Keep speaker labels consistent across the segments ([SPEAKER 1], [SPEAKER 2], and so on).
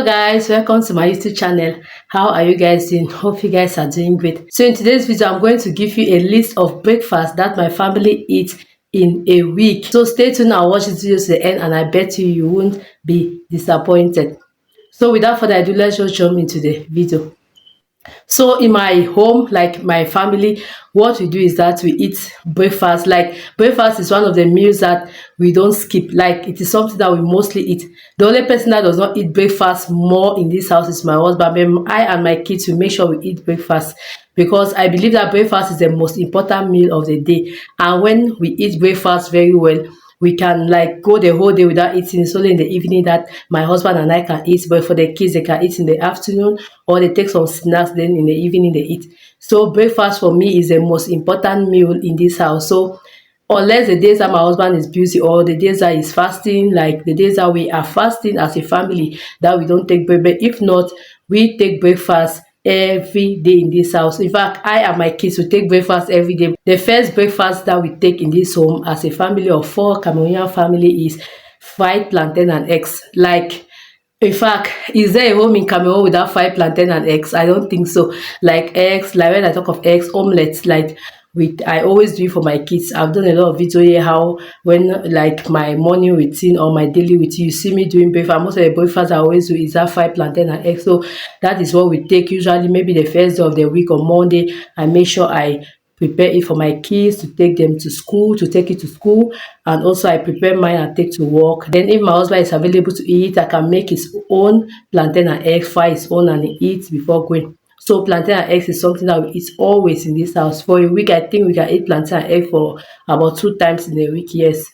[SPEAKER 1] Guys, welcome to my YouTube channel. How are you guys doing? Hope you guys are doing great. So in today's video, I'm going to give you a list of breakfast that my family eats in a week. So stay tuned and watch this video to the end, and I bet you won't be disappointed. So without further ado, let's just jump into the video. So in my home, like my family, what we do is that we eat breakfast. Like breakfast is one of the meals that we don't skip. Like it is something that we mostly eat. The only person that does not eat breakfast more in this house is my husband. But I and my kids, we make sure we eat breakfast, because I believe that breakfast is the most important meal of the day. And when we eat breakfast very well, we can like go the whole day without eating. It's only in the evening that my husband and I can eat, but for the kids, they can eat in the afternoon, or they take some snacks, then in the evening they eat. So breakfast for me is the most important meal in this house. So unless the days that my husband is busy, or the days that he's fasting, like the days that we are fasting as a family, that we don't take break. But if not, we take breakfast every day in this house. In fact, I and my kids will take breakfast every day. The first breakfast that we take in this home as a family of 4, Cameroonian family, is fried plantain and eggs. Like, in fact, is there a home in Cameroon without fried plantain and eggs? I don't think so. Like eggs, like when I talk of eggs, omelets, like I always do it for my kids. I've done a lot of video here how when like my morning routine or my daily routine, you see me doing breakfast. Most of the breakfast I always do is that fried plantain and eggs. So that is what we take usually. Maybe the first day of the week or Monday, I make sure I prepare it for my kids to take them to school, to take it to school, and also I prepare mine and take to work. Then if my husband is available to eat, I can make his own plantain and egg, fry his own, and he eats before going. So plantain and eggs is something that we eat always in this house. For a week, I think we can eat plantain and egg for about 2 times in a week. Yes.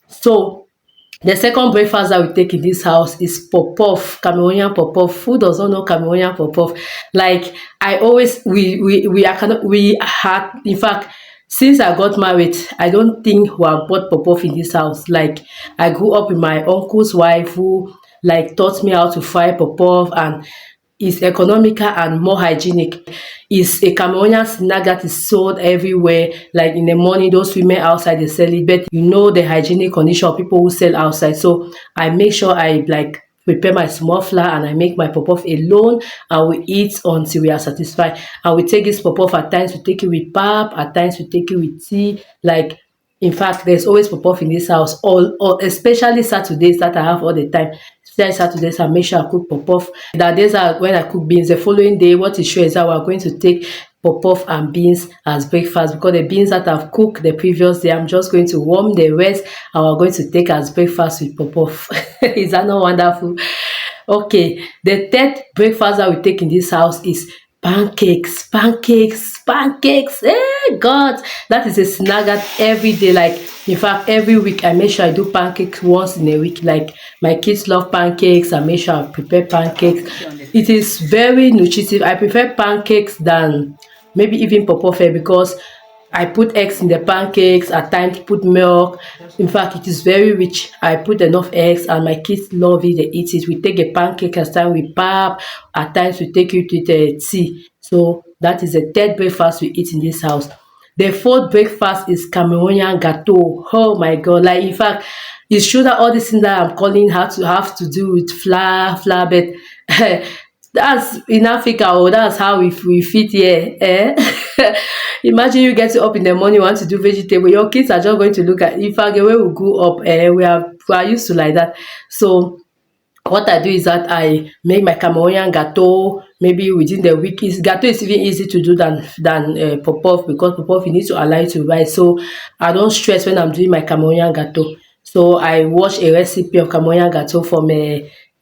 [SPEAKER 1] So the second breakfast that we take in this house is pop-off, Cameroonian pop-off. Who does not know Cameroonian pop-off? Like I always, we had, in fact, since I got married, I don't think we have bought pop-off in this house. Like I grew up with my uncle's wife, who like taught me how to fry pop-off, and is economical and more hygienic. Is a Cameroonian snack that is sold everywhere. Like in the morning, those women outside, they sell it, but you know the hygienic condition of people who sell outside. So I make sure I like prepare my small flour, and I make my pop-off alone, and we eat until we are satisfied. And we take this pop-off, at times we take it with pap, at times we take it with tea. Like in fact, there's always pop-off in this house, all especially Saturdays that I have all the time. Especially Saturdays, I make sure I cook pop-off. That days are when I cook beans. The following day, what is sure is that we're going to take pop-off and beans as breakfast, because the beans that I've cooked the previous day, I'm just going to warm the rest, and we're going to take as breakfast with pop-off. Is that not wonderful? Okay, the third breakfast that we take in this house is pancakes. God, that is a snack that every day, like in fact every week, I make sure I do pancakes once in a week. Like my kids love pancakes. I make sure I prepare pancakes. It is very nutritive. I prefer pancakes than maybe even pop-off, because I put eggs in the pancakes, at times put milk. In fact, it is very rich. I put enough eggs, and my kids love it. They eat it. We take a pancake at times with pap, at times we take it with tea. So that is the third breakfast we eat in this house. The fourth breakfast is Cameroonian gâteau. Oh my God! Like in fact, it's true that all these things that I'm calling have to do with flour, but that's in Africa, or that's how we fit here. Imagine you get up in the morning, you want to do vegetable, your kids are just going to look at. In fact, the way we grew up, we are used to like that. So what I do is that I make my Cameroonian gâteau. Maybe within the week, gâteau is even easy to do than pop-off, because pop-off you need to allow it to rise. So I don't stress when I'm doing my Cameroonian gâteau. So I watch a recipe of Cameroonian gâteau from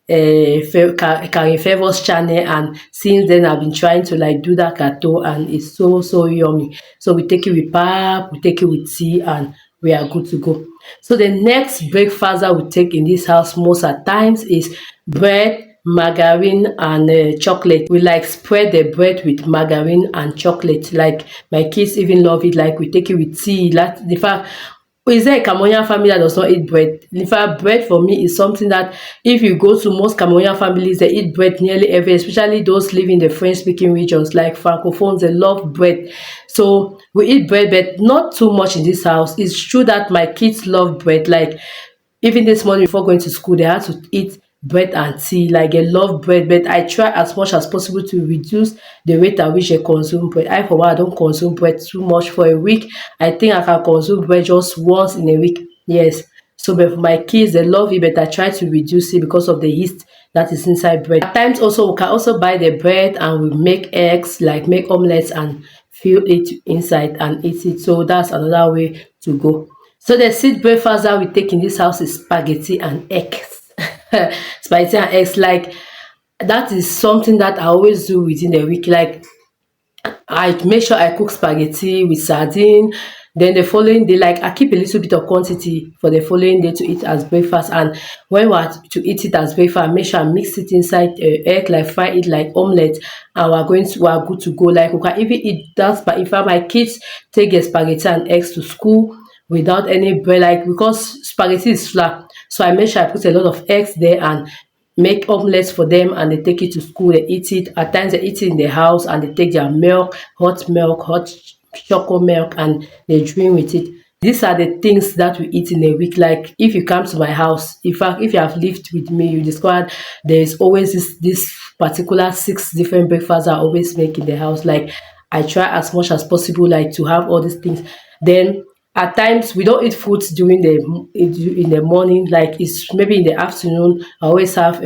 [SPEAKER 1] Karen Favor's channel, and since then I've been trying to like do that gâteau, and it's so yummy. So we take it with pap, we take it with tea, and we are good to go. So the next breakfast that we take in this house most at times is bread, margarine, and chocolate. We like spread the bread with margarine and chocolate. Like my kids even love it. Like we take it with tea. Like in fact, is there a Cameroonian family that does not eat bread? In fact, bread for me is something that if you go to most Cameroonian families, they eat bread nearly every, especially those living in the French-speaking regions like Francophones, they love bread. So we eat bread, but not too much in this house. It's true that my kids love bread. Like even this morning before going to school, they had to eat bread and tea. Like they love bread, but I try as much as possible to reduce the rate at which I consume bread. I for one, I don't consume bread too much for a week. I think I can consume bread just once in a week. Yes. So but for my kids, they love it, but I try to reduce it because of the yeast that is inside bread. At times also we can also buy the bread and we make eggs, like make omelets and fill it inside and eat it. So that's another way to go. So the seed breakfast that we take in this house is spaghetti and eggs. Spaghetti and eggs, like that is something that I always do within a week. Like I make sure I cook spaghetti with sardine. Then the following day, like I keep a little bit of quantity for the following day to eat as breakfast. And when we're to eat it as breakfast, I make sure I mix it inside egg, like fry it like omelette, and we're good to go. Like we can even eat that. But if my kids take their spaghetti and eggs to school without any bread, like because spaghetti is flat, so I make sure I put a lot of eggs there and make omelets for them, and they take it to school, they eat it. At times they eat it in the house and they take their milk, hot chocolate milk, and they drink with it. These are the things that we eat in a week. Like if you come to my house, in fact if you have lived with me, you discover there is always this particular 6 different breakfasts I always make in the house. Like I try as much as possible like to have all these things. Then at times we don't eat fruits during the in the morning, like it's maybe in the afternoon. I always have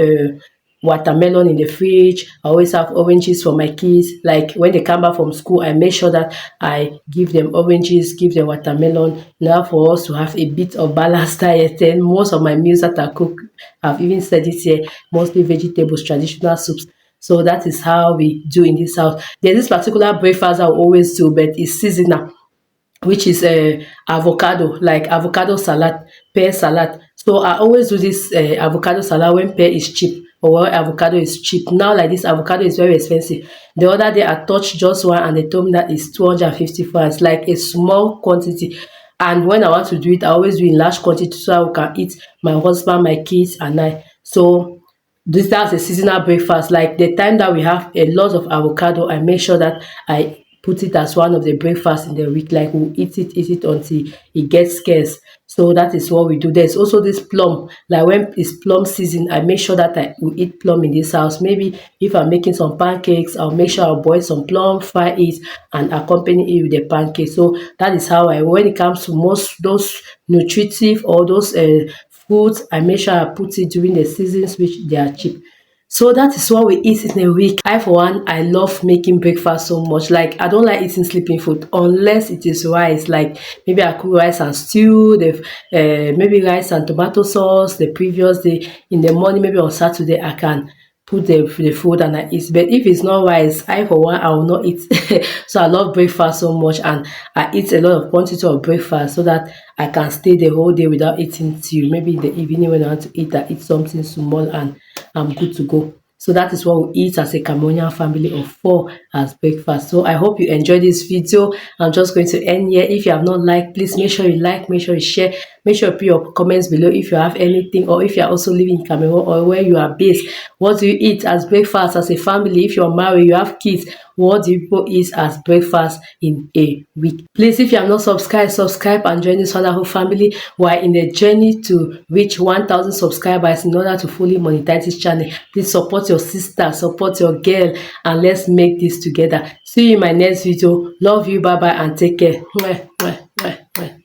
[SPEAKER 1] watermelon in the fridge. I always have oranges for my kids. Like when they come back from school, I make sure that I give them oranges, give them watermelon, now for us to have a bit of balanced diet. Then most of my meals that I cook, I've even said it here, mostly vegetables, traditional soups. So that is how we do in this house. There's this particular breakfast I always do, but it's seasonal, which is avocado, like avocado salad, pear salad. So I always do this avocado salad when pear is cheap or when avocado is cheap. Now like this avocado is very expensive. The other day I touched just one and they told me that it's 250 francs, like a small quantity. And when I want to do it, I always do in large quantity so I can eat, my husband, my kids, and I. So this, that's a seasonal breakfast. Like the time that we have a lot of avocado, I make sure that I put it as one of the breakfasts in the week. Like we'll eat it until it gets scarce. So that is what we do. There's also this plum. Like when it's plum season, I make sure that I will eat plum in this house. Maybe if I'm making some pancakes, I'll make sure I'll boil some plum, fry it, and accompany it with the pancake. So that is how I, when it comes to most those nutritive or those foods, I make sure I put it during the seasons which they are cheap. So that is what we eat in a week. I for one, I love making breakfast so much. Like I don't like eating sleeping food unless it is rice. Like maybe I cook rice and stew, the maybe rice and tomato sauce the previous day. In the morning, maybe on Saturday, I can put the food and I eat. But if it's not rice, I for one, I will not eat. So I love breakfast so much, and I eat a lot of quantity of breakfast so that I can stay the whole day without eating till maybe in the evening when I want to eat, I eat something small and I'm good to go. So that is what we eat as a Cameroonian family of 4 as breakfast. So I hope you enjoyed this video. I'm just going to end here. If you have not liked, please make sure you like, make sure you share, make sure you put your comments below if you have anything, or if you are also living in Cameroon or where you are based. What do you eat as breakfast as a family? If you're married, you have kids, what do people eat as breakfast in a week? Please, if you have not subscribed, subscribe and join this wonderful family. We are in the journey to reach 1,000 subscribers in order to fully monetize this channel. Please support your sister, support your girl, and let's make this together. See you in my next video. Love you, bye bye, and take care. Mwah, mwah, mwah, mwah.